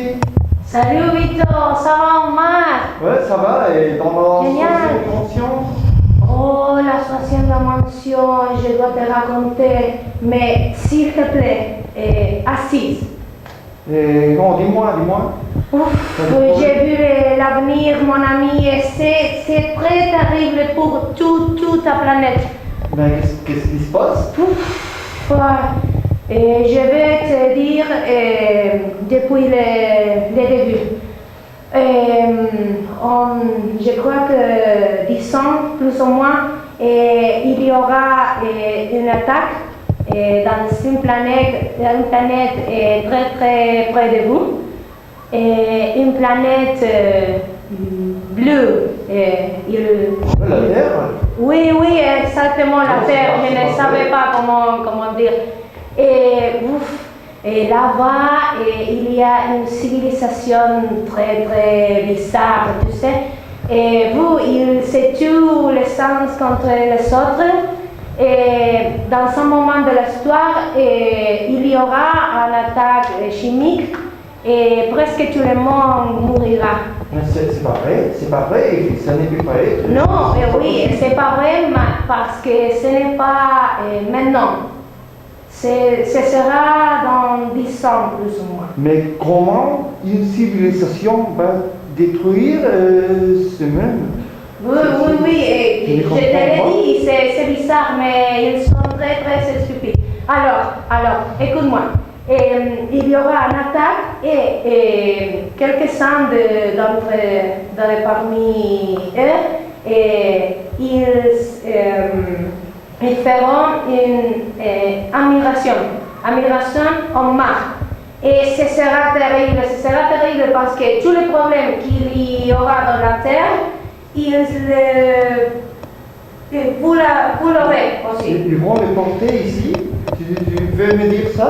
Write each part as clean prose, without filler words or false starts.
fais? Salut Victor, ça va Omar? Ouais, ça va, et dans la Génial. dimension? Oh, la 60e mention, je dois te raconter, mais s'il te plaît, assise. Et non, dis-moi. Ouf, j'ai vu l'avenir, mon ami, et c'est très terrible pour toute ta planète. Ben, qu'est-ce qui se passe? Ouf, et je vais te dire depuis le début. Je crois que 10 ans, plus ou moins, il y aura une attaque dans une planète très très près de vous. Une planète bleue. La Terre? Oui, exactement la Terre. Je ne savais pas comment dire. Et là-bas, il y a une civilisation très très bizarre, tu sais. Et vous, ils se tuent les uns contre les autres. Et dans un moment de l'histoire, il y aura une attaque chimique et presque tout le monde mourra. Mais c'est pas vrai, ça n'est plus vrai. Non, oui, c'est pas vrai parce que ce n'est pas maintenant. Ce sera dans 10 ans, plus ou moins. Mais comment une civilisation va détruire ce même? Oui, je te l'ai dit, c'est bizarre, mais ils sont très très stupides. Alors, écoute-moi. Il y aura une attaque et quelques-uns parmi eux, ils feront une immigration en Mars. Et ce sera terrible parce que tous les problèmes qu'il y aura dans la Terre, vous l'aurez aussi. Ils vont les porter ici? Tu veux me dire ça?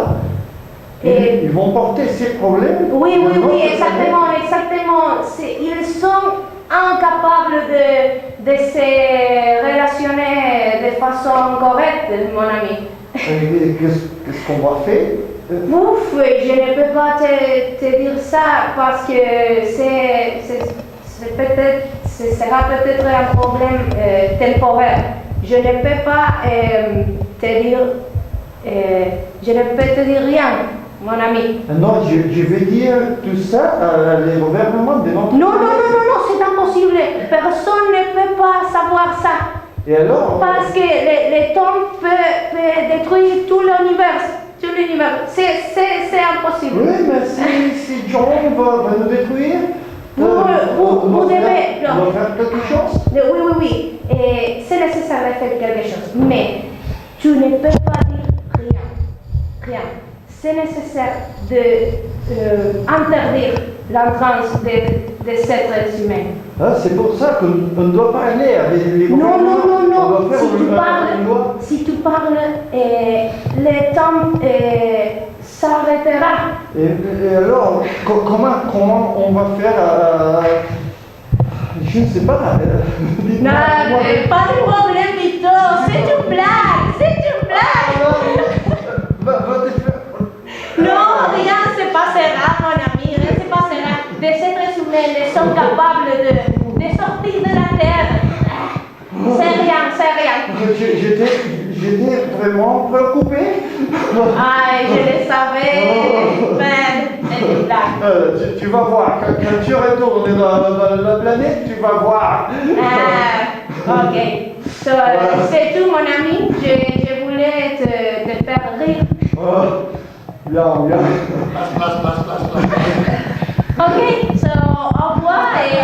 Ils vont porter ces problèmes? Oui, exactement. Ils sont incapables de se relationner de façon correcte, mon ami. Qu'est-ce qu'on va faire? Ouf, je ne peux pas te dire ça parce que ce sera peut-être un problème temporaire. Je ne peux pas te dire, je ne peux te dire rien, mon ami. Non, je vais dire tout ça à les gouvernements de notre Non, c'est impossible. Personne ne peut pas savoir ça. Et alors? Parce que le temps peut détruire tout l'univers. C'est impossible. Oui, mais si John va nous détruire, vous devez... on va faire quelque chose. Oui. C'est nécessaire de faire quelque chose. Mais tu ne peux pas dire rien. C'est nécessaire d'interdire l'entrance de cet être humain. Ah, c'est pour ça qu'on ne doit pas aller avec les gouvernements. Non. Si tu parles, le temps s'arrêtera. Et alors, comment on va faire je ne sais pas. Non, pas de problème, Victor. C'est une blague. Va te faire. Non, rien ne se passera, mon ami. Rien ne se passera. Des êtres humains sont capables de sortir de la Terre. C'est rien. J'étais vraiment préoccupé. Je le savais. Mais c'est une blague. Tu vas voir, quand tu retournes dans la planète, tu vas voir. Ok. C'est tout, mon ami. Je voulais te faire rire. Bien. Ok, au revoir et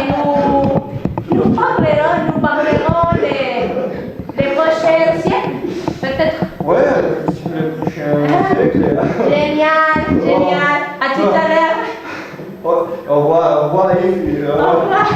nous parlerons des prochains siècles, peut-être. Ouais, le prochain siècle. Génial. À tout à l'heure. Au revoir, Yves. Au revoir.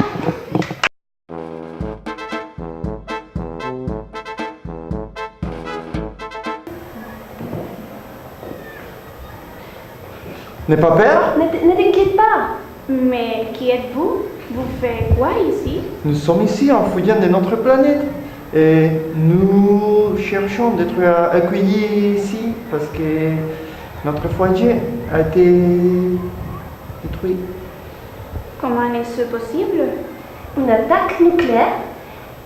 N'aie pas peur? Ne t'inquiète pas. Mais qui êtes-vous? Vous faites quoi ici? Nous sommes ici en fouillant de notre planète. Et nous cherchons d'être accueillis ici parce que notre foyer a été détruit. Comment est-ce possible? Une attaque nucléaire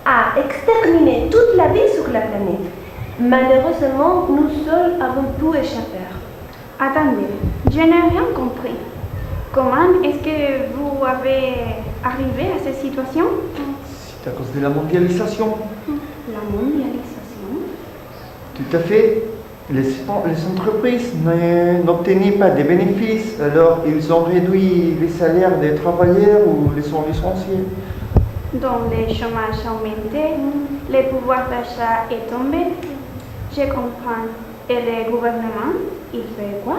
a exterminé toute la vie sur la planète. Malheureusement, nous seuls avons pu échapper. Attendez, je n'ai rien compris. Comment est-ce que vous avez arrivé à cette situation? C'est à cause de la mondialisation. La mondialisation. Tout à fait. Les entreprises n'obtenaient pas de bénéfices, alors ils ont réduit les salaires des travailleurs ou les ont licenciés. Donc le chômage a augmenté, le pouvoir d'achat est tombé. Je comprends. Et le gouvernement, il fait quoi?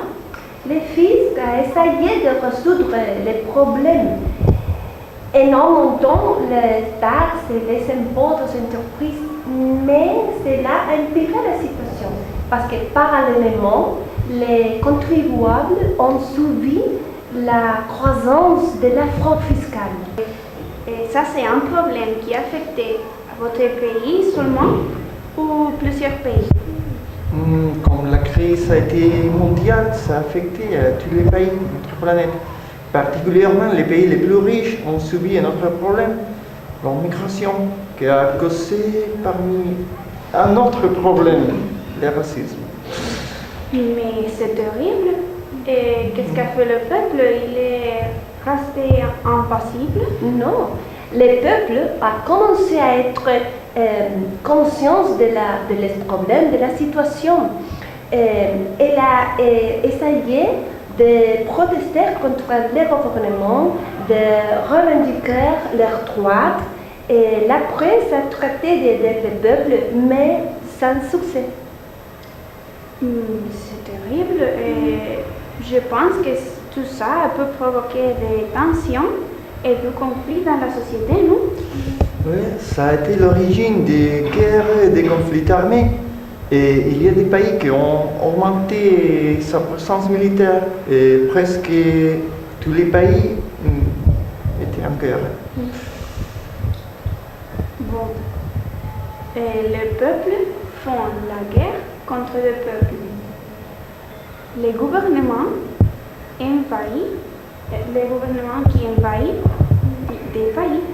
Le fisc a essayé de résoudre les problèmes en augmentant les taxes et les impôts aux entreprises, mais cela a empiré la situation parce que parallèlement, les contribuables ont subi la croissance de la fraude fiscale. Et ça, c'est un problème qui a affecté votre pays seulement ou plusieurs pays? Comme la crise a été mondiale, ça a affecté tous les pays de notre planète. Particulièrement les pays les plus riches ont subi un autre problème, l'immigration, qui a causé parmi un autre problème, le racisme. Mais c'est terrible. Et qu'est-ce qu'a fait le peuple? Il est resté impassible? Non, le peuple a commencé à être conscient des problèmes, de la situation. Elle a essayé de protester contre le gouvernement, de revendiquer leurs droits. Et la presse a traité d'aider le peuple, mais sans succès. C'est terrible et je pense que tout ça peut provoquer des tensions et du conflit dans la société, non? Oui, ça a été l'origine des guerres et des conflits armés. Et il y a des pays qui ont augmenté sa puissance militaire et presque tous les pays étaient en guerre. Bon. Et le peuple font la guerre contre le peuple. Les gouvernements qui envahissent des pays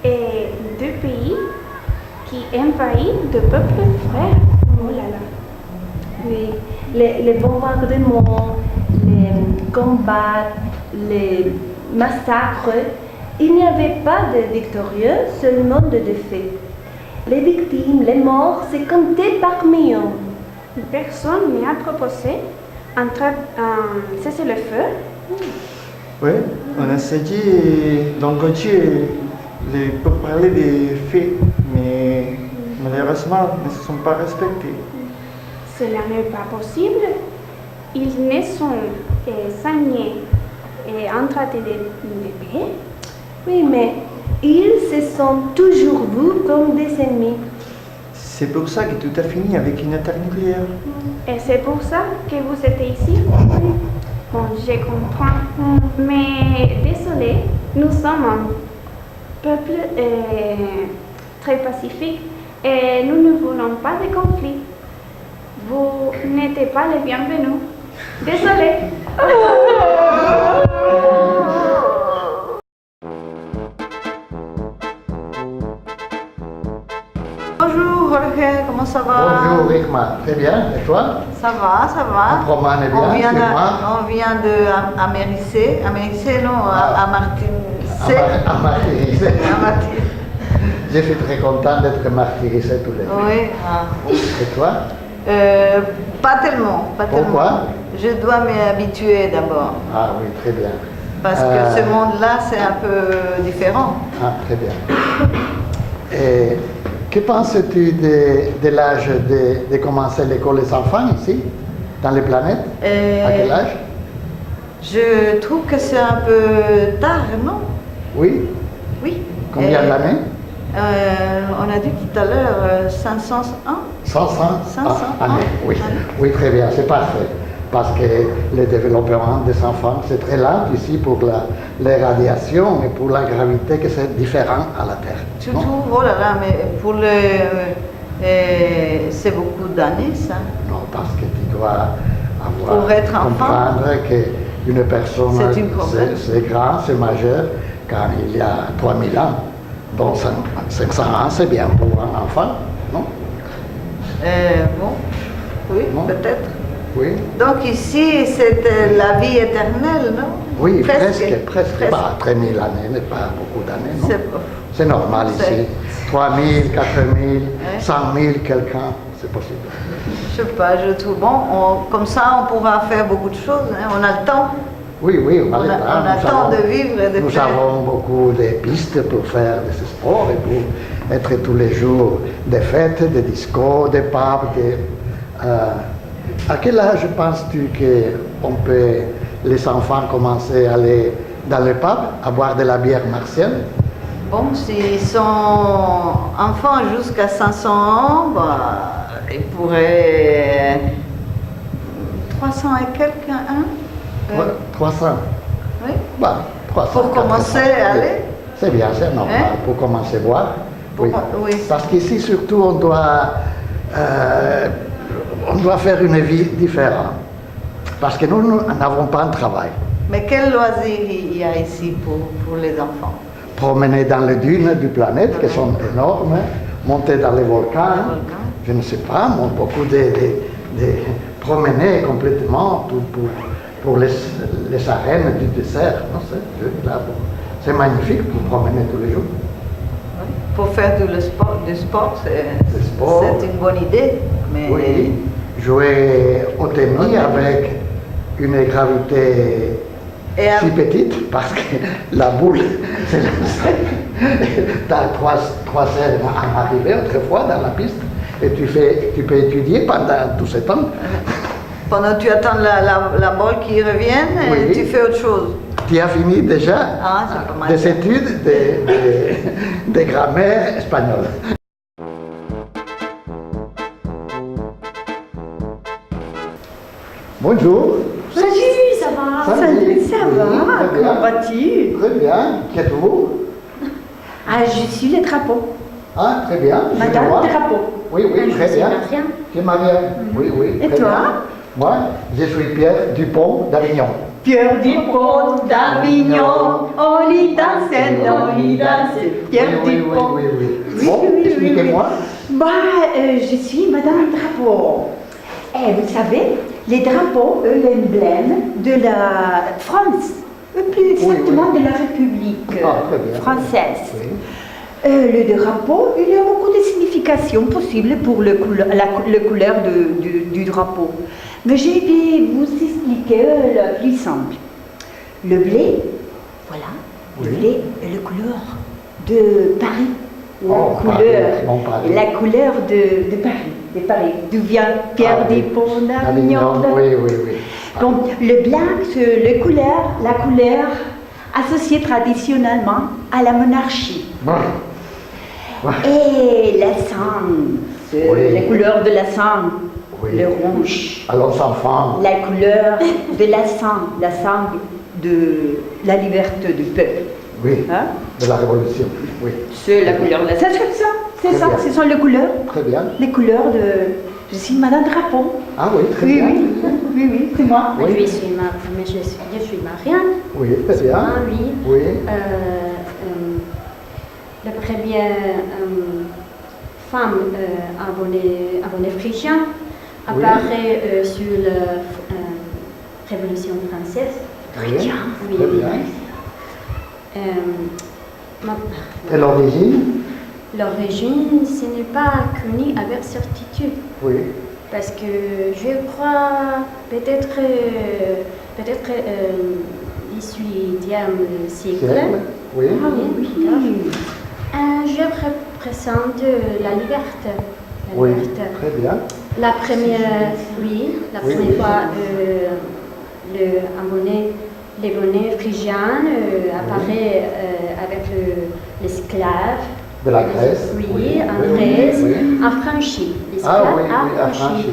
et deux pays qui envahissent de peuples frères. Oh là là. Oui, les bombardements, les combats, les massacres, il n'y avait pas de victorieux, seulement de défaits. Les victimes, les morts, se comptaient par millions. Personne n'a proposé un cessez-le-feu. Oui, on a essayé d'engager pour parler des faits, mais malheureusement, ils ne se sont pas respectés. Cela n'est pas possible. Ils ne sont signés et en traité de paix. Oui, mais ils se sont toujours vus comme des ennemis. C'est pour ça que tout a fini avec une attaque nucléaire. Et c'est pour ça que vous êtes ici? Bon, je comprends. Mais désolé, nous sommes un peuple très pacifique et nous ne voulons pas de conflit. Vous n'êtes pas les bienvenus. Désolé. Bonjour Jorge, comment ça va? Bonjour Irma, très bien, et toi? Ça va, ça va. On promène bien, c'est moi. On vient de Américé, non, à Martinicé. À martyrisé. À Martin- Je suis très content d'être martyrisé tous les deux. Oui. Et toi? Pas tellement, pas tellement. Pourquoi? Je dois m'habituer d'abord. Ah oui, très bien. Parce que ce monde-là, c'est un peu différent. Ah, très bien. Et que penses-tu de l'âge de commencer l'école des enfants ici, dans les planètes? À quel âge? Je trouve que c'est un peu tard, non? Oui? Oui. Combien d'années? On a dit tout à l'heure 500 ans. 500 500 années, oui. Années. Oui, très bien, c'est parfait. Parce que le développement des enfants, c'est très lent ici pour les radiations et pour la gravité, que c'est différent à la Terre. Tu non? trouves, oh là là, mais pour c'est beaucoup d'années ça. Non, parce que tu dois avoir, Pour être enfant. comprendre que une personne, C'est une problème. c'est grand, c'est majeur, quand il y a 3000 ans. Donc 500 ans, c'est bien pour un enfant, non? Bon, oui, Non. peut-être. Oui. Donc ici, c'est la vie éternelle, non? Oui, presque. Presque. Bah, 3000 années n'est pas beaucoup d'années, non? C'est- C'est normal C'est- ici. 3000, 4000, Ouais. 100 000, quelqu'un, c'est possible. Je sais pas, je trouve bon. Comme ça, on pourra faire beaucoup de choses. Hein. On a le temps. Oui, oui, on a le temps. On a Nous le temps avons- de vivre et de Nous faire. avons beaucoup de pistes pour faire des sports et pour être tous les jours des fêtes, des discos, des pubs. À quel âge penses-tu qu'on peut, les enfants, commencer à aller dans le pub, à boire de la bière martienne? Bon, s'ils sont enfants jusqu'à 500 ans, bah, ils pourraient. 300 et quelques, hein? Ouais, 300. Oui. Bah, 300. Pour commencer 400. à aller. C'est bien, c'est normal. Hein? Pour commencer à boire. Oui. Oui. Parce qu'ici, surtout, on doit faire une vie différente. Parce que nous n'avons pas un travail. Mais quel loisir il y a ici pour les enfants? Promener dans les dunes du planète, qui sont énormes, monter dans les volcans, je ne sais pas, beaucoup de promener complètement pour les arènes du désert. Non, c'est magnifique pour promener tous les jours. Pour faire du sport, Le sport. c'est une bonne idée. Mais Oui, jouer au tennis avec une gravité Et si petite, parce que la boule, c'est tu as 3 heures à arriver autrefois dans la piste, et tu peux étudier pendant tout ce temps. pendant que tu attends la balle qui revienne, Oui. tu fais autre chose. Tu as fini déjà Ah, c'est pas mal. des études de grammaire espagnole. Bonjour. Salut, ça va? Salut. Ça Oui, va? très bien. Comment vas-tu? Très bien. Qui êtes-vous? Ah, je suis le drapeau. Ah, très bien. Je Madame le vois. Drapeau. Oui, oui, très bien. Marianne. Tu es Marianne? Oui, oui. Et très toi? bien. Moi, je suis Pierre Dupont d'Avignon. Pierre Dupont d'Avignon, on y danse, on y danse. Pierre oui, Dupont. oui, oui, oui. Oui, Bon, oui, oui, expliquez-moi. Bah, je suis Madame Drapeau. Et vous savez, les drapeaux, l'emblème de la France, plus exactement de la République Ah, très bien. française. Oui. Le drapeau, il y a beaucoup de significations possibles pour la couleur du drapeau. Mais je vais vous expliquer la plus simple. Le blé, voilà, le Oui. blé est la couleur de Paris. Oh, Paris. La couleur de Paris. D'où vient Pierre Ah, oui. Dupont d'Avignon. Oui, oui, oui. Donc, le blanc, c'est la couleur associée traditionnellement à la monarchie. Bon. Ouais. Et la sang, c'est Oui. la couleur de la sang, Oui. le rouge. Alors, enfants, La couleur de la sang de la liberté du peuple. oui, Hein? de la Révolution, oui. C'est la couleur de la sang. C'est Très ça, bien. ce sont les couleurs. Très bien. Les couleurs de... Je suis Madame Drapeau. Ah oui, très Oui, bien. oui, c'est moi. Oui. Je suis Marianne. Oui, très bien. Ah oui. Oui, La première femme abonnée phrygien Oui. apparaît sur la Révolution française. oui, bien. Oui. très bien. Ma- Et l'origine? L'origine, ce n'est pas connu avec certitude. Oui. Parce que je crois peut-être XVIIIe siècle. Siècle? Oui. Ah oui. Je représente la liberté. La Oui, liberté. très bien. La première, oui, la Oui, première oui. fois, les bonnets phrygiens apparaît avec l'esclave. De la Grèce? Oui, Oui, en oui, oui, Grèce, oui. affranchi. Ah L'esclave oui, oui, affranchi. affranchi,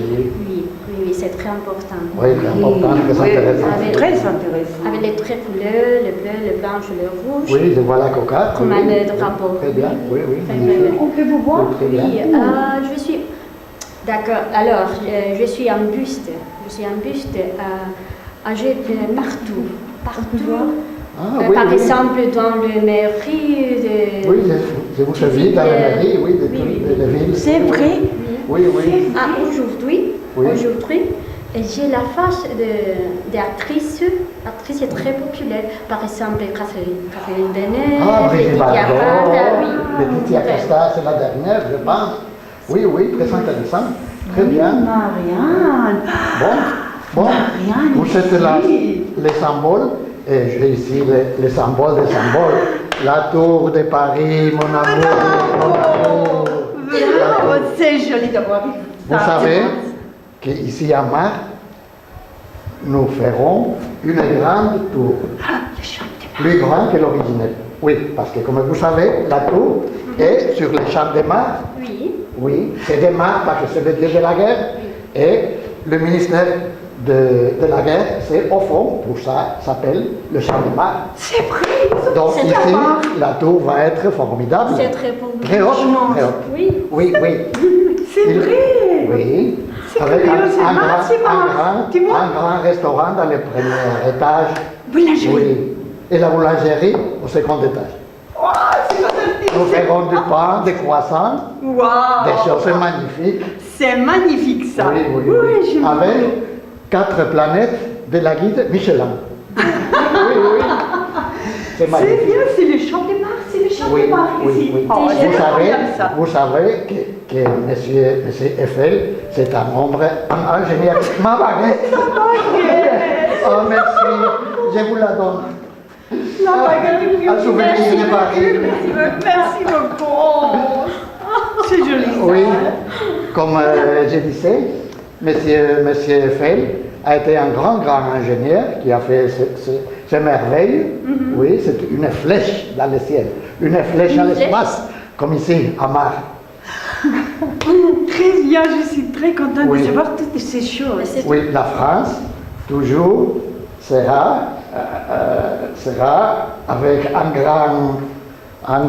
oui. Oui, c'est très important. Oui, c'est important, très Oui, intéressant. très intéressant. Avec les traits couleurs, le bleu, le blanc, le rouge. Oui, je vois la cocarde. Comme oui. un drapeau. Très bien, oui, oui. Très magnifique. bien. On peut vous voir? Oui, très bien. Oui, je suis. D'accord. Alors, je suis un buste. Je suis un buste âgés partout. Ah, oui, par oui. exemple, dans le mairie de... Oui, je vous ai vu dans la mairie, oui, de toutes les villes. C'est vrai. Oui, oui. Ah, aujourd'hui, Oui. J'ai la face d'actrice. L'actrice est très populaire. Par exemple, Catherine Deneuve, Ah, Brigitte Laetitia Bardot, Casta, Laetitia Casta, c'est la dernière, je pense. Oui, oui, très intéressant. Très bien. Marianne. Bon, Marianne, vous êtes là, oui. les symboles, et j'ai ici les symboles des symboles. La tour de Paris, mon amour. Bravo, c'est joli d'avoir vu Vous ça. savez qu'ici à Mar, nous ferons une grande tour, Le chant des plus grande que l'original. Oui, parce que comme vous savez, la tour est sur les champs de Mars. Oui. Oui, c'est des Mars parce que c'est le dieu de la guerre. Et le ministère de la guerre, c'est au fond, pour ça, s'appelle le champ de Mars. C'est vrai. Donc C'est ici, d'accord. la tour va être formidable. C'est très beau. Très haute, très haute. Oui. Oui, oui. C'est Il- vrai. Oui. C'est Avec curieux, c'est Mars, c'est Mars. Tu vois? un grand restaurant dans le premier étage. Boulangerie. Oui. Et la boulangerie au second étage. Oh, c'est fantastique. Nous ferons du pain, des croissants, Wow. des choses magnifiques. C'est magnifique ça. Oui, oui, Oui, oui. j'aime Avec beaucoup. 4 planètes de la guide Michelin. oui, oui. C'est C'est magnifique. bien, c'est le chant des Mars, c'est le chant Oui, des Mars oui, ici. oui. Oh, c'est incroyable, ça. Vous savez que monsieur Eiffel, c'est un homme, un ingénieur. Ma baguette. Oh, merci. Je vous la donne. La baguette, oui, Un souvenir merci de Paris. beaucoup, merci beaucoup. C'est joli ça. Oui, comme je disais, monsieur Eiffel a été un grand ingénieur qui a fait ces merveilles. Oui, c'est une flèche dans le ciel, une flèche à l'espace, comme ici à Mars. Très bien, je suis très contente Oui. de savoir toutes ces choses. Oui, la France, toujours, sera avec un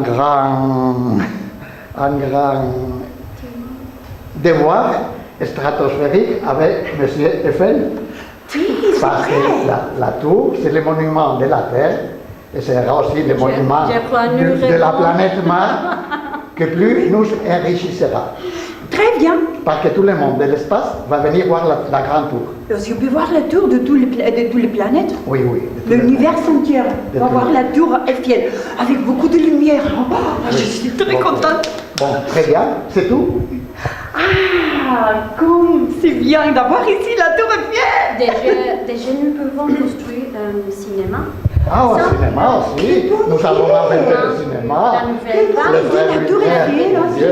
grand devoir stratosphérique avec M. Eiffel. Oui, c'est Parce que vrai. la tour, c'est le monument de la Terre, et sera aussi le monument je crois nous de la répondre. planète Mars, que plus nous enrichissera. Très bien. Parce que tout le monde de l'espace va venir voir la grande tour. Aussi, on peut voir la tour de tous les planètes. Oui, oui. de tout le- L'univers entier. De On va tout. voir la tour Eiffel avec beaucoup de lumière. Oh, je suis très Bon. contente. Bon, très bien, c'est tout. Ah, comme c'est bien d'avoir ici la tour Eiffel. Déjà, nous pouvons construire un cinéma. Ah, au Ça, cinéma aussi. Nous avons inventé le cinéma. La nouvelle Le vague. frère La tour Lumière, Eiffel, mon Dieu.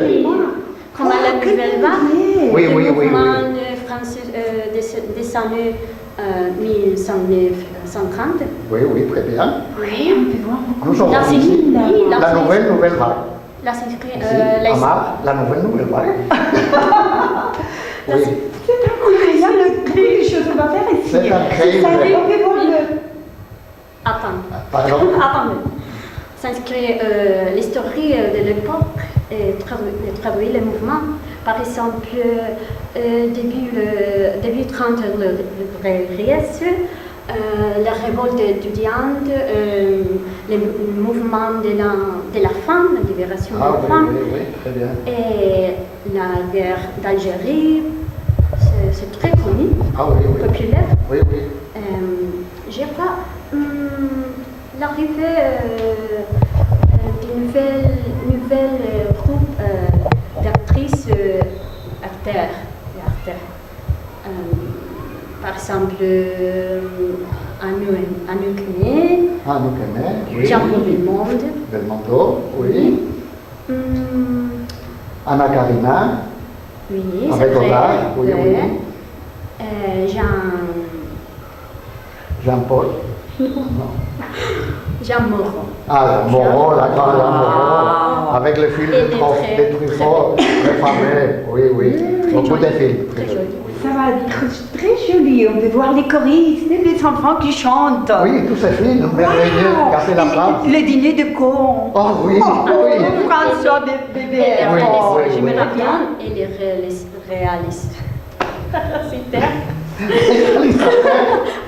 Comme à la nouvelle vague. Oui, oui, oui, oui. Le mouvement français des années 1950. Oui, oui, très bien. Oui, on peut voir beaucoup. Nous sommes La ici. Sicile, La nouvelle vague. La Sicile, Ici, à Mars, la nouvelle vague. Oui. C'est incroyable, les choses qu'on va faire ici. C'est incroyable. Ça, on peut voir le... Attends. Pardon. Attendez. S'inscrit l'histoire de l'époque et traduit les mouvements. Par exemple, début 30 le la révolte étudiante, le mouvement de la femme, la libération Ah de la oui, femme, oui, oui, très bien. et la guerre d'Algérie. C'est très connu, Ah oui, oui. populaire. Oui, oui. J'ai pas l'arrivée d'une nouvelle groupe d'actrices acteurs. Par exemple, Anouk Né, Ah, nous connaissons. Oui. Jean-Paul Belmondo, Belmondo, oui. Anna Karina, oui, c'est avec vrai. Godard, oui, oui. Jean-Paul. Jean Moreau. Ah, Moreau, la grande Moreau, avec le film Et de Truffaut, très fameux. Oui, oui. Beaucoup de films. Très joli. Oui. Ça va être très joli. On peut voir les choristes, les enfants qui chantent. Oui, tous ces films merveilleux, Wow. Café la femme. Le dîner de con. Oh oui, oui. François Et bébé. les Oui, réalistes, oui, je oui. me rappelle, et les réalistes. Super.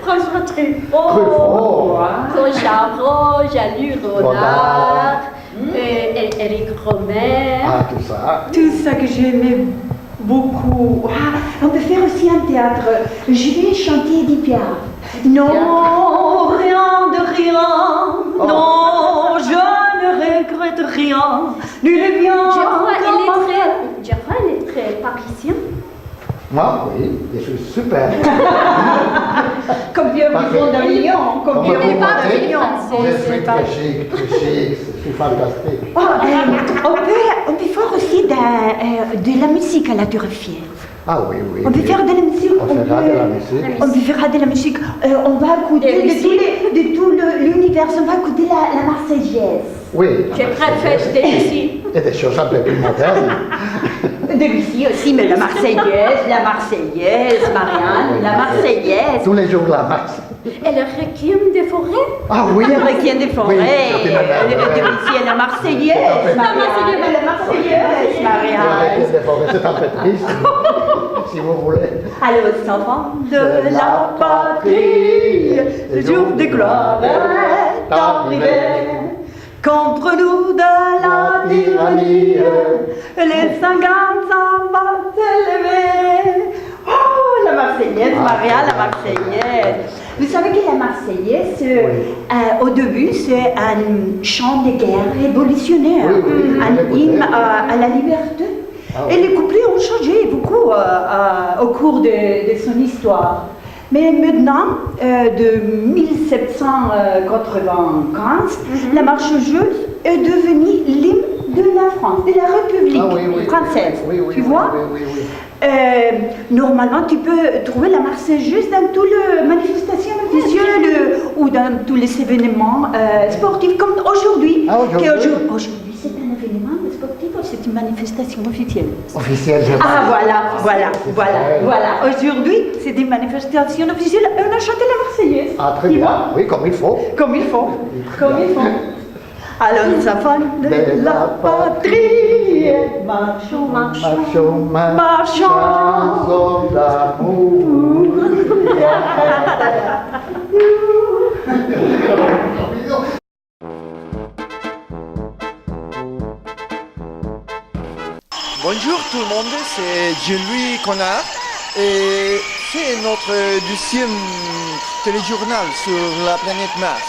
François Truffaut, Truffaut. Claude Chabrol, Jean-Luc Renard, Éric Romer. Ah, tout ça. Tout ça que j'aimais beaucoup. Ah, on peut faire aussi un théâtre. Je vais chanter Edith Piaf. Non, rien de rien. Non, je ne regrette rien. Nul est bien. Je crois qu'elle est très parisienne. Moi, oui, je suis super. Comme bien vivant dans Lyon. Comme bien vous vivant dans voyez, Lyon. je suis très chic, je suis fantastique. Oh, on peut faire aussi de la musique à la Tour Eiffel. Ah oui, oui. On peut oui. faire de la musique. On fera de la musique. On peut faire de la musique. On va écouter de tout l'univers. On va écouter la Marseillaise. Oui. Je préfère Debussy. Et des choses un peu plus modernes. Debussy aussi, mais la Marseillaise, Marianne, la Marseillaise. Tous les jours la Marseillaise. Et le requiem des forêts. Ah oui. Le requiem des forêts, Oui, Debussy et la Marseillaise, Marianne, la Marseillaise, Marianne. C'est un peu triste, si vous voulez. Allons, enfants de la patrie, le jour de gloire est arrivé. Contre nous de la tyrannie, les 50 ans vont s'élever. Oh, la Marseillaise, Maria, la Marseillaise. Vous savez que la Marseillaise, au début, c'est un chant de guerre révolutionnaire, un hymne à la liberté. Et les couplets ont changé beaucoup au cours de son histoire. Mais maintenant, de 1795, la Marseillaise est devenue l'hymne de la France, de la République française. Tu vois? Normalement, tu peux trouver la Marseillaise dans toutes les manifestations officielles ou dans tous les événements sportifs, comme aujourd'hui. Aujourd'hui, c'est un événement sportif ou c'est une manifestation officielle? Officielle, je Ah, voilà. Aujourd'hui, c'est une manifestation officielle et on a chanté la Marseillaise. Ah, très bien. Oui, comme il faut. Comme il faut. Allons, enfants de la patrie, marchons, Chanson d'amour. Bonjour tout le monde, c'est Jean-Louis Connard et c'est notre deuxième téléjournal sur la planète Mars.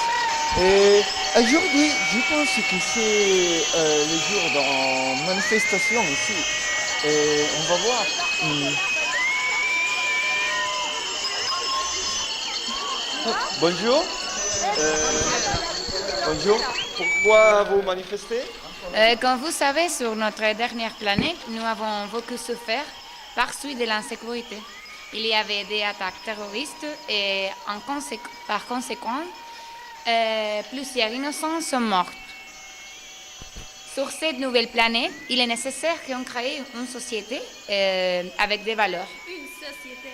Et aujourd'hui, je pense que c'est le jour de manifestation ici. Et on va voir. Bonjour. Bonjour. Pourquoi vous manifestez? Comme vous savez, sur notre dernière planète, nous avons beaucoup souffert par suite de l'insécurité. Il y avait des attaques terroristes et par conséquent, plusieurs innocents sont morts. Sur cette nouvelle planète, il est nécessaire qu'on crée une société avec des valeurs. Une société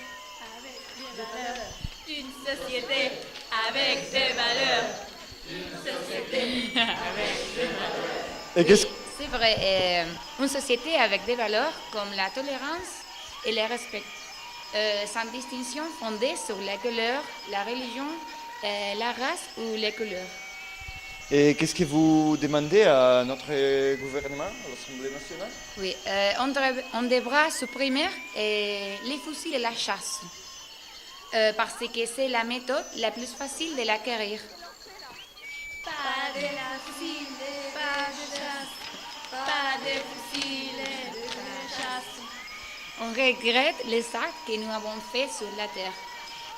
avec des valeurs. Une société avec des valeurs. Une société avec des valeurs. C'est vrai, une société avec des valeurs comme la tolérance et le respect, sans distinction fondée sur la couleur, la religion, la race ou les couleurs. Et qu'est-ce que vous demandez à notre gouvernement, à l'Assemblée nationale? Oui, on devra supprimer les fusils et la chasse, parce que c'est la méthode la plus facile de l'acquérir. Pas de la fusile, pas de chasse, pas de fusils, de chasse. On regrette les actes que nous avons faits sur la Terre.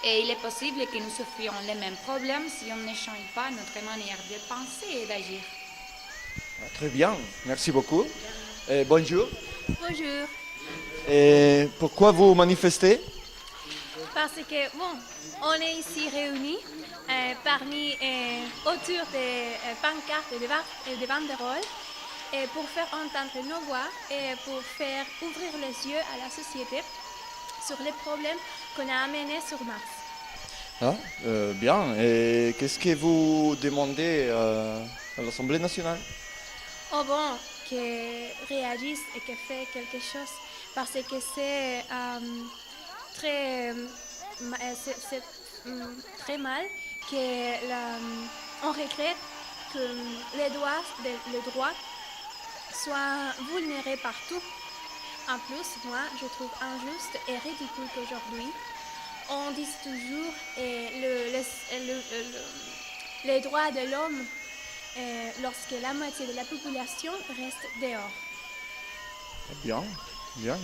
Et il est possible que nous souffrions les mêmes problèmes si on ne change pas notre manière de penser et d'agir. Très bien, merci beaucoup. Et bonjour. Bonjour. Et pourquoi vous manifestez? Parce que, on est ici réunis autour des pancartes et des banderoles et pour faire entendre nos voix et pour faire ouvrir les yeux à la société sur les problèmes qu'on a amenés sur Mars. Ah, bien. Et qu'est-ce que vous demandez à l'Assemblée nationale? Que réagissent et que fait quelque chose parce que c'est très très mal qu'on regrette que les droits soient vulnérés partout. En plus, moi, je trouve injuste et ridicule qu'aujourd'hui, on dise toujours les droits de l'homme lorsque la moitié de la population reste dehors. Bien, bien.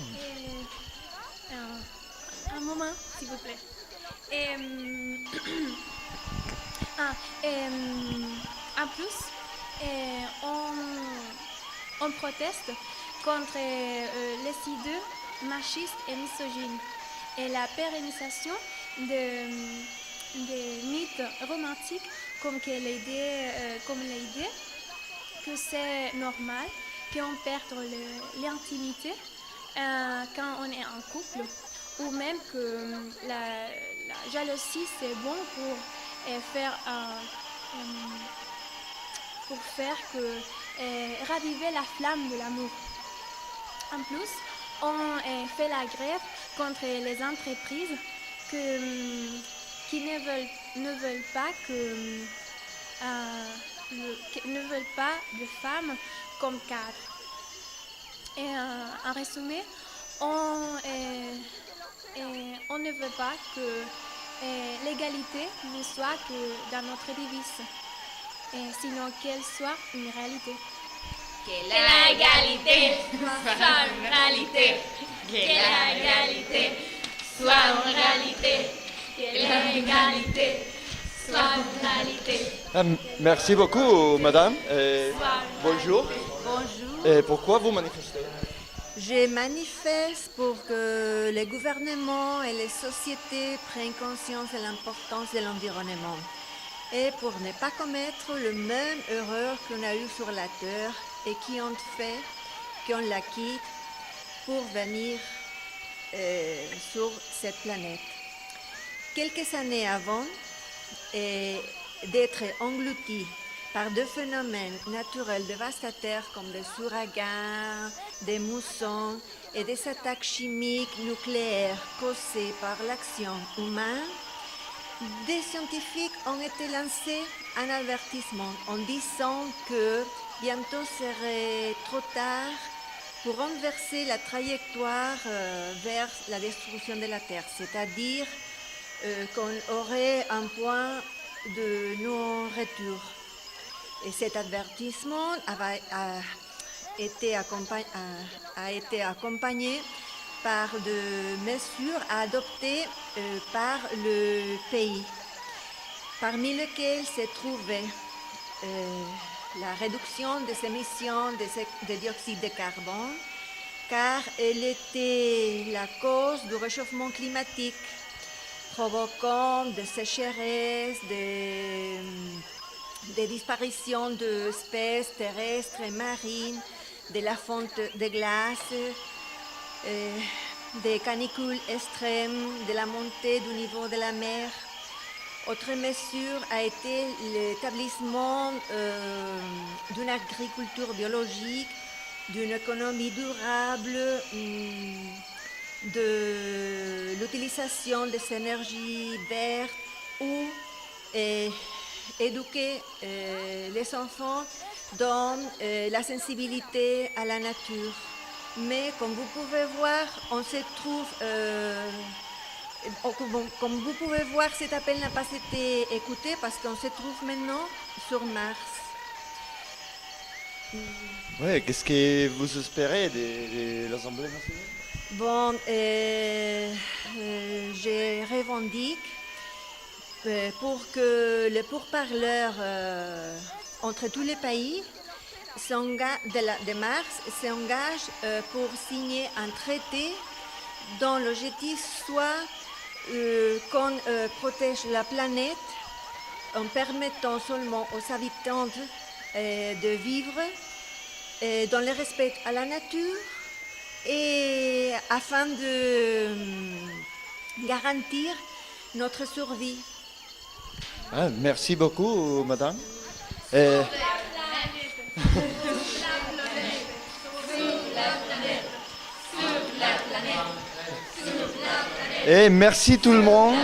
Un moment, s'il vous plaît. En plus, on proteste contre les idées machistes et misogynes et la pérennisation des mythes romantiques comme l'idée que c'est normal qu'on perde l'intimité quand on est en couple, ou même que la jalousie c'est bon pour faire raviver la flamme de l'amour. En plus, on fait la grève contre les entreprises qui ne veulent pas de femmes comme cadres. Et en résumé, on ne veut pas que l'égalité ne soit que dans notre devise, sinon qu'elle soit une réalité. Que la égalité soit une réalité. Que la égalité soit une réalité. Que la égalité soit une réalité. Merci beaucoup, madame. Bonjour. Bonjour. Et pourquoi vous manifestez? Je manifeste pour que les gouvernements et les sociétés prennent conscience de l'importance de l'environnement et pour ne pas commettre le même erreur qu'on a eu sur la Terre et qui ont fait qu'on la quitte pour venir sur cette planète. Quelques années avant d'être engloutis par des phénomènes naturels dévastateurs comme des ouragans, des moussons et des attaques chimiques nucléaires causées par l'action humaine, des scientifiques ont été lancés un avertissement en disant que bientôt serait trop tard pour renverser la trajectoire vers la destruction de la Terre, c'est-à-dire qu'on aurait un point de non-retour. Et cet avertissement a été accompagné par des mesures adoptées par le pays, parmi lesquelles se trouvait la réduction des émissions de dioxyde de carbone, car elle était la cause du réchauffement climatique, provoquant des sécheresses, des disparitions d'espèces terrestres et marines, de la fonte de glace, des canicules extrêmes, de la montée du niveau de la mer. Autre mesure a été l'établissement d'une agriculture biologique, d'une économie durable, de l'utilisation des énergies vertes ou éduquer les enfants dans la sensibilité à la nature. Mais comme vous pouvez voir, on se trouve, comme vous pouvez voir, cet appel n'a pas été écouté parce qu'on se trouve maintenant sur Mars. Ouais, qu'est-ce que vous espérez de l'Assemblée nationale? Bon, je revendique pour que les pourparlers entre tous les pays de Mars s'engagent pour signer un traité dont l'objectif soit qu'on protège la planète en permettant seulement aux habitants de vivre dans le respect à la nature et afin de garantir notre survie. Ah, merci beaucoup, madame. Sur la planète. Et merci tout le monde.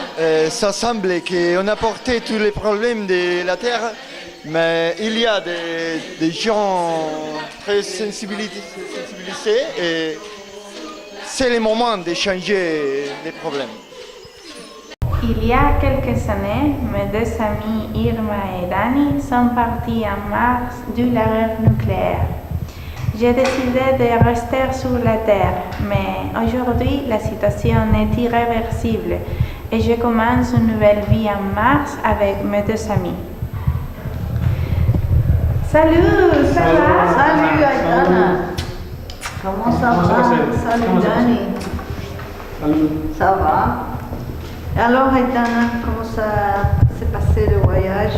Ça semble qu'on a porté tous les problèmes de la Terre, mais il y a des gens très sensibilisés et c'est le moment de changer les problèmes. Il y a quelques années, mes deux amis Irma et Dani sont partis en Mars dû l'erreur nucléaire. J'ai décidé de rester sur la Terre, mais aujourd'hui la situation est irréversible et je commence une nouvelle vie en Mars avec mes deux amis. Salut, ça va? Salut Aitana. Comment ça va? Salut Dani. Ça va? Alors Aitana, comment ça s'est passé le voyage?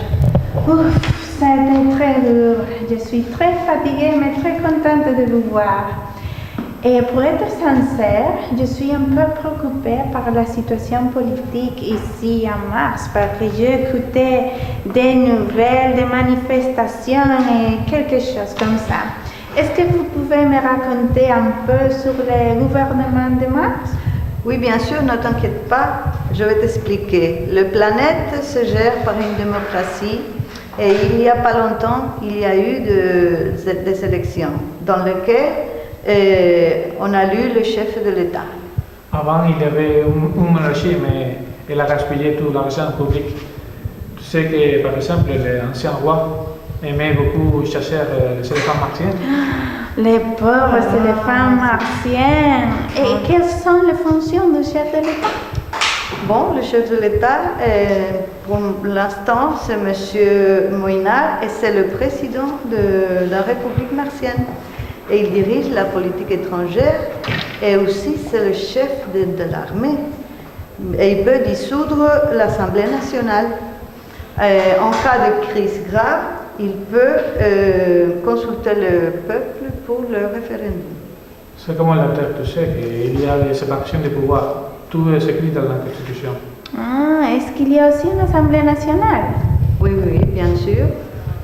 Ouf, ça a été très dur. Je suis très fatiguée mais très contente de vous voir. Et pour être sincère, je suis un peu préoccupée par la situation politique ici en Mars parce que j'ai écouté des nouvelles, des manifestations et quelque chose comme ça. Est-ce que vous pouvez me raconter un peu sur le gouvernement de Mars? Oui, bien sûr, ne t'inquiète pas, je vais t'expliquer. La planète se gère par une démocratie et il n'y a pas longtemps, il y a eu des élections dans lesquelles on a élu le chef de l'État. Avant, il y avait une monarchie, mais elle a gaspillé tout l'argent public. Tu sais que, par exemple, l'ancien roi aimait beaucoup chasser les éléphants martiens. Les pauvres éléphants martiens. Et quelles sont les fonctions du chef de l'État? Bon, le chef de l'État, pour l'instant, c'est M. Moïnard et c'est le président de la République martienne. Et il dirige la politique étrangère et aussi c'est le chef de l'armée. Et il peut dissoudre l'Assemblée nationale. En cas de crise grave, il peut consulter le peuple pour le référendum. C'est comme la Terre, tu sais qu'il y a des séparations de pouvoirs. Tout est écrit dans la Constitution. Ah, est-ce qu'il y a aussi une Assemblée nationale? Oui, bien sûr.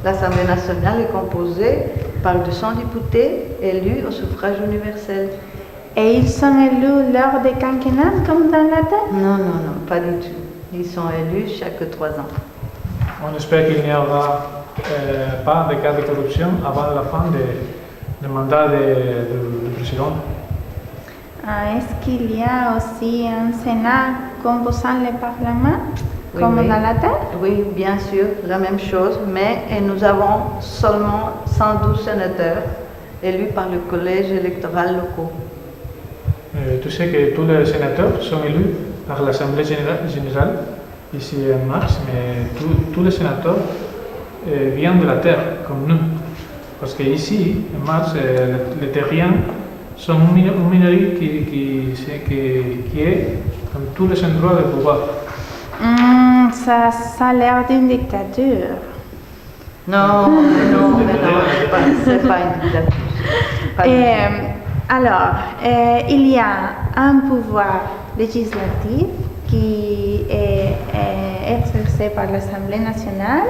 L'Assemblée nationale est composée par 200 députés élus au suffrage universel. Et ils sont élus lors des quinquennats comme dans la Terre? Non, pas du tout. Ils sont élus chaque 3 ans. On espère qu'il n'y aura pas de cas de corruption avant la fin du mandat du président. Est-ce qu'il y a aussi un Sénat composant le Parlement, comme dans la Terre? Oui, bien sûr, la même chose, mais nous avons seulement 112 sénateurs élus par le collège électoral local. Tu sais que tous les sénateurs sont élus par l'Assemblée générale ici en Mars, mais tous les sénateurs viennent de la Terre, comme nous. Parce qu'ici, en Mars, les terriens sont une minorité qui est dans tous les endroits de pouvoir. Ça a l'air d'une dictature. Non, c'est pas une dictature. Alors, il y a un pouvoir législatif qui est exercé par l'Assemblée nationale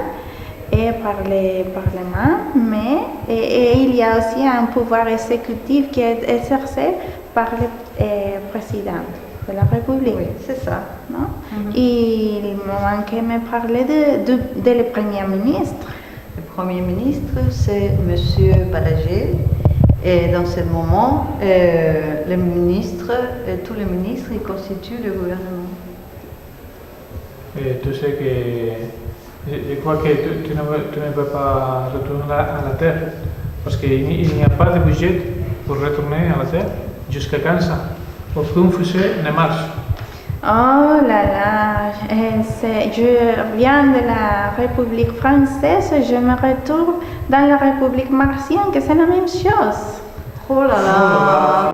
et par le Parlement, mais il y a aussi un pouvoir exécutif qui est exercé par le président de la République. Oui, c'est ça. Non? Il me manquait de me parler de le Premier ministre. Le Premier ministre, c'est M. Balaguer. Et dans ce moment, les ministres, tous les ministres, ils constituent le gouvernement. Et tu sais que je crois que tu ne peux pas retourner à la Terre parce qu'il n'y a pas de budget pour retourner à la Terre jusqu'à quand ça? Aucun fusée ne marche. Oh là là, je viens de la République française, je me retourne dans la République martienne, que c'est la même chose. Oh là là.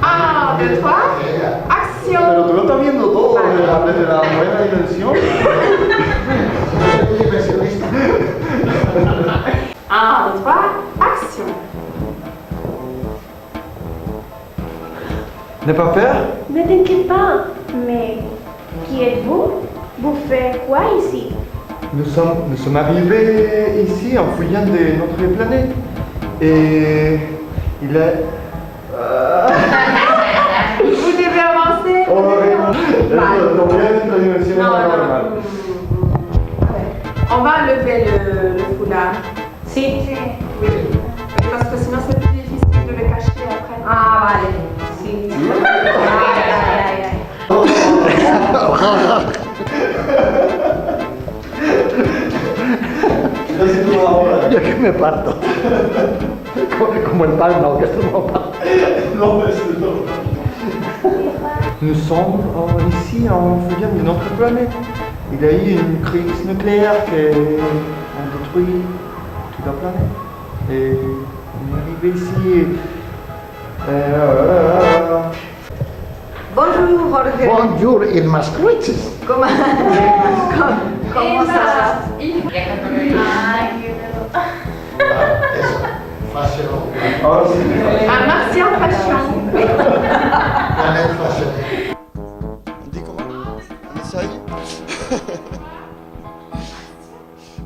Ah, 2, 3, action. Pero tú lo estás viendo todo desde la buena dimensión. Un, 2, 3, action. N'aie pas peur, Ne t'inquiète pas. Mais qui êtes-vous? Vous faites quoi ici? Nous sommes arrivés ici en fouillant de notre planète. Et il est... Vous devez avancer. Oh, normal. On va lever le foulard. Si. Oui. Parce que sinon c'est plus difficile de le cacher après. Ah, vale. Si. Yo que me parto. Como el pan, no, que esto no parto. Nous sommes ici en fouillant de notre planète. Il y a eu une crise nucléaire qui a détruit toute la planète. Et on est arrivé ici. Bonjour, Jorge. Bonjour, il Massachusetts. Comment ça va? Un martien fashion. Planète fashion. On dit comment? On essaye.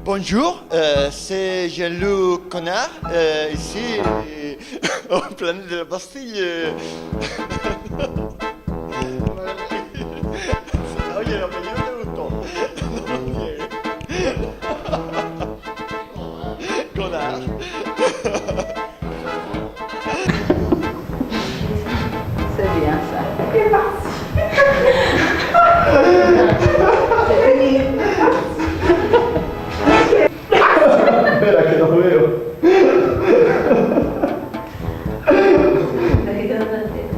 Bonjour, c'est Jean-Luc Connard, ici au planète de la Bastille. Oye, el apellido te gustó. Connard. C'est bien ça. C'est parti. C'est fini. Espera que no veo.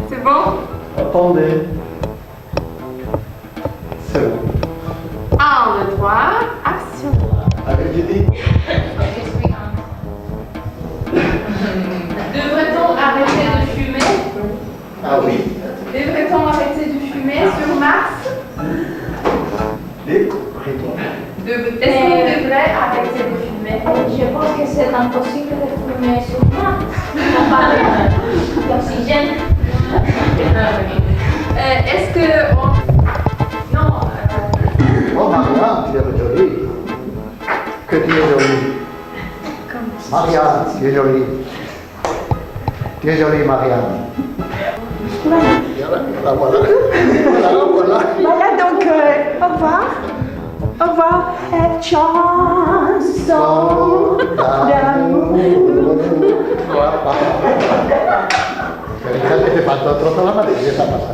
C'est bon? Attendez. C'est bon. 1, 2, 3, action. Avec Judy. Devrait-on arrêter de fumer? Ah oui. Devrait-on arrêter de fumer sur Mars? Et Est-ce qu'on devrait arrêter de fumer? Je pense que c'est impossible de fumer sur Mars. On parle d'oxygène. Est-ce que non. Oh, Marianne, tu es jolie. Que tu es jolie. Marianne, tu es jolie. Tu es jolie, Marianne. Voilà, voilà. Voilà. Voilà donc, au revoir. Au revoir. Chanson d'amour. Pero que te falta otro trozo la madre, ¿qué está pasando?